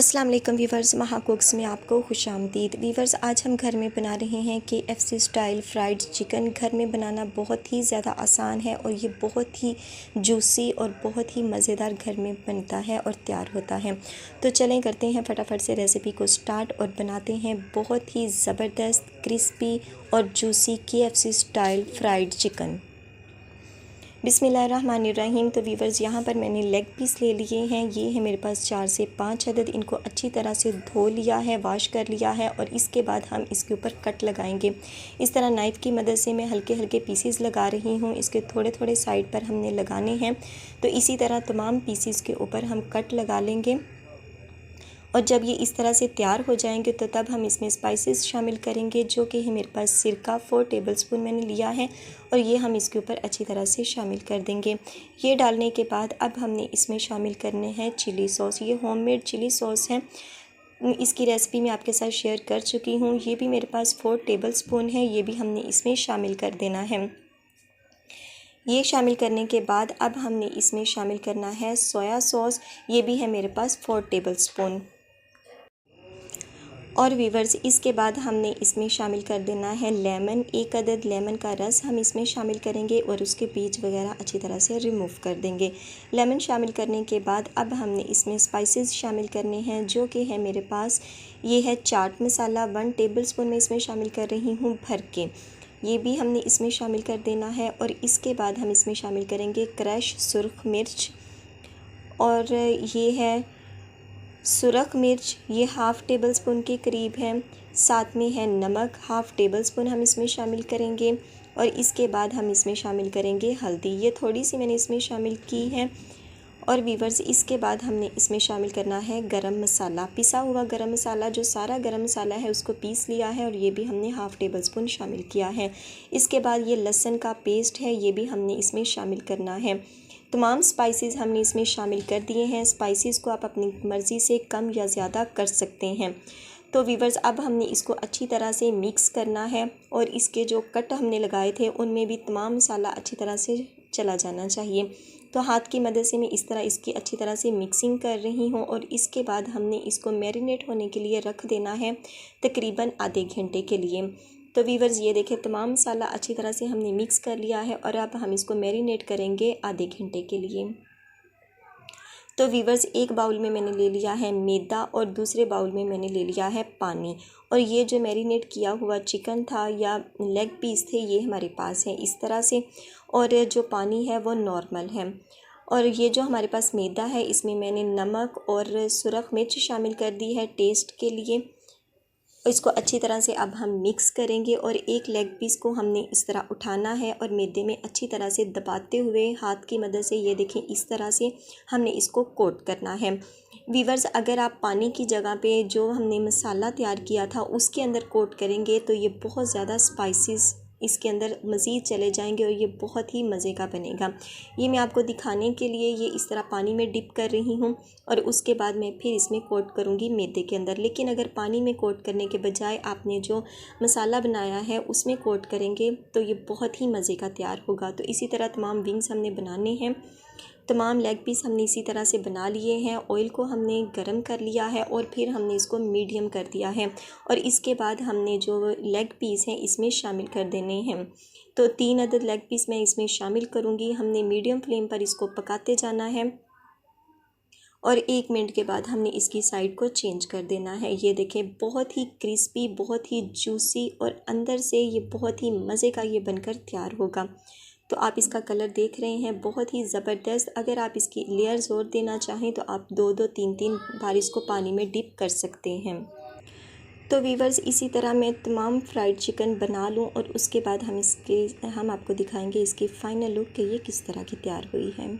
अस्सलाम वालेकुम वीवर्स, महा कुक्स में आपको खुशामदीद। वीवर्स, आज हम घर में बना रहे हैं KFC स्टाइल फ्राइड चिकन। घर में बनाना बहुत ही ज़्यादा आसान है और ये बहुत ही जूसी और बहुत ही मज़ेदार घर में बनता है और तैयार होता है। तो चलें करते हैं फटाफट से रेसिपी को स्टार्ट और बनाते हैं बहुत ही ज़बरदस्त क्रिस्पी और juicy KFC style fried chicken. बिस्मिल्लाहिर्रहमानिर्रहीम। तो वीवर्स, यहाँ पर मैंने लेग पीस ले लिए हैं। ये है मेरे पास 4 से 5 अदद। इनको अच्छी तरह से धो लिया है, वॉश कर लिया है और इसके बाद हम इसके ऊपर कट लगाएंगे। इस तरह नाइफ़ की मदद से मैं हल्के हल्के पीसीस लगा रही हूँ। इसके थोड़े थोड़े साइड पर हमने लगाने हैं। तो इसी तरह तमाम पीसीस के ऊपर हम कट लगा लेंगे और जब ये इस तरह से तैयार हो जाएंगे तो तब हम इसमें स्पाइसेस शामिल करेंगे, जो कि है मेरे पास सिरका 4 टेबलस्पून मैंने लिया है और ये हम इसके ऊपर अच्छी तरह से शामिल कर देंगे। ये डालने के बाद अब हमने इसमें शामिल करने हैं चिली सॉस। ये होममेड चिली सॉस है, इसकी रेसिपी मैं आपके साथ शेयर कर चुकी हूँ। ये भी मेरे पास 4 टेबलस्पून है, ये भी हमने इसमें शामिल कर देना है। ये शामिल करने के बाद अब हमने इसमें शामिल करना है सोया सॉस। ये भी है मेरे पास 4 टेबलस्पून। और वीवर्स, इसके बाद हमने इसमें शामिल कर देना है लेमन। 1 अदद लेमन का रस हम इसमें शामिल करेंगे और उसके बीज वगैरह अच्छी तरह से रिमूव कर देंगे। लेमन शामिल करने के बाद अब हमने इसमें स्पाइसेस शामिल करने हैं, जो कि है मेरे पास ये है चाट मसाला 1 टेबलस्पून में इसमें शामिल कर रही हूँ भर के। ये भी हमने इसमें शामिल कर देना है और इसके बाद हम इसमें शामिल करेंगे क्रश सुर्ख मिर्च, और ये है सुरख मिर्च, ये हाफ़ टेबल स्पून के करीब है। साथ में है नमक, हाफ़ टेबल स्पून हम इसमें शामिल करेंगे और इसके बाद हम इसमें शामिल करेंगे हल्दी। ये थोड़ी सी मैंने इसमें शामिल की है। और वीवर्स, इसके बाद हमने इसमें शामिल करना है गरम मसाला, पिसा हुआ गरम मसाला। जो सारा गरम मसाला है उसको पीस लिया है और ये भी हमने हाफ़ टेबल स्पून शामिल किया है। इसके बाद ये लहसुन का पेस्ट है, ये भी हमने इसमें शामिल करना है। तमाम स्पाइसेस हमने इसमें शामिल कर दिए हैं। स्पाइसेस को आप अपनी मर्ज़ी से कम या ज़्यादा कर सकते हैं। तो वीवर्स, अब हमने इसको अच्छी तरह से मिक्स करना है और इसके जो कट हमने लगाए थे उनमें भी तमाम मसाला अच्छी तरह से चला जाना चाहिए। तो हाथ की मदद से मैं इस तरह इसकी अच्छी तरह से मिक्सिंग कर रही हूँ और इसके बाद हमने इसको मैरिनेट होने के लिए रख देना है तकरीबन आधे घंटे के लिए। तो वीवर्स, ये देखें तमाम मसाला अच्छी तरह से हमने मिक्स कर लिया है और अब हम इसको मैरिनेट करेंगे आधे घंटे के लिए। तो वीवर्स, एक बाउल में मैंने ले लिया है मैदा और दूसरे बाउल में मैंने ले लिया है पानी। और ये जो मैरिनेट किया हुआ चिकन था या लेग पीस थे, ये हमारे पास है इस तरह से, और जो पानी है वो नॉर्मल है। और ये जो हमारे पास मैदा है, इसमें मैंने नमक और सुरख मिर्च शामिल कर दी है टेस्ट के लिए। इसको अच्छी तरह से अब हम मिक्स करेंगे और एक लेग पीस को हमने इस तरह उठाना है और मैदे में अच्छी तरह से दबाते हुए हाथ की मदद से, ये देखें इस तरह से हमने इसको कोट करना है। वीवर्स, अगर आप पानी की जगह पे जो हमने मसाला तैयार किया था उसके अंदर कोट करेंगे तो ये बहुत ज़्यादा स्पाइसेस इसके अंदर मज़ीद चले जाएंगे और ये बहुत ही मज़े का बनेगा। ये मैं आपको दिखाने के लिए ये इस तरह पानी में डिप कर रही हूँ और उसके बाद मैं फिर इसमें कोट करूँगी मैदे के अंदर। लेकिन अगर पानी में कोट करने के बजाय आपने जो मसाला बनाया है उसमें कोट करेंगे तो ये बहुत ही मज़े का तैयार होगा। तो इसी तरह तमाम विंग्स हमने बनाने हैं। तमाम लेग पीस हमने इसी तरह से बना लिए हैं। ऑयल को हमने गरम कर लिया है और फिर हमने इसको मीडियम कर दिया है और इसके बाद हमने जो लेग पीस हैं इसमें शामिल कर देने हैं। तो 3 अदद लेग पीस मैं इसमें शामिल करूँगी। हमने मीडियम फ्लेम पर इसको पकाते जाना है और 1 मिनट के बाद हमने इसकी साइड को चेंज कर देना है। ये देखें बहुत ही क्रिस्पी, बहुत ही जूसी और अंदर से ये बहुत ही मज़े का ये बनकर तैयार होगा। तो आप इसका कलर देख रहे हैं, बहुत ही ज़बरदस्त। अगर आप इसकी लेयर्स और देना चाहें तो आप 2-2 3-3 बार इसको पानी में डिप कर सकते हैं। तो वीवर्स, इसी तरह मैं तमाम फ्राइड चिकन बना लूँ और उसके बाद हम आपको दिखाएंगे इसकी फ़ाइनल लुक कि ये किस तरह की तैयार हुई है।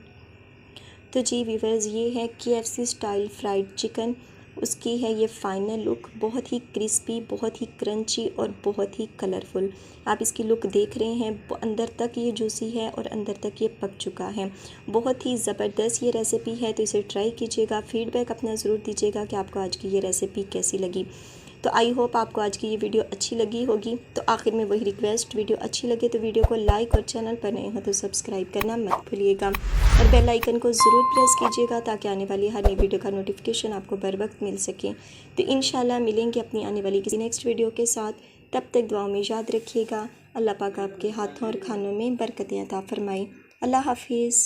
तो जी वीवर्स, ये है KFC स्टाइल फ्राइड चिकन। उसकी है ये फ़ाइनल लुक, बहुत ही क्रिस्पी, बहुत ही क्रंची और बहुत ही कलरफुल। आप इसकी लुक देख रहे हैं, अंदर तक ये जूसी है और अंदर तक ये पक चुका है। बहुत ही ज़बरदस्त ये रेसिपी है, तो इसे ट्राई कीजिएगा। फ़ीडबैक अपना ज़रूर दीजिएगा कि आपको आज की ये रेसिपी कैसी लगी। तो आई होप आपको आज की ये वीडियो अच्छी लगी होगी। तो आखिर में वही रिक्वेस्ट, वीडियो अच्छी लगे तो वीडियो को लाइक और चैनल पर नए हो तो सब्सक्राइब करना मत भूलिएगा और बेल आइकन को ज़रूर प्रेस कीजिएगा ताकि आने वाली हर नई वीडियो का नोटिफिकेशन आपको बर वक्त मिल सके। तो इंशाल्लाह मिलेंगे अपनी आने वाली किसी नेक्स्ट वीडियो के साथ। तब तक दुआओं में याद रखिएगा। अल्लाह पाक आपके हाथों और खानों में बरकतें अता फरमाए। अल्लाह हाफिज़।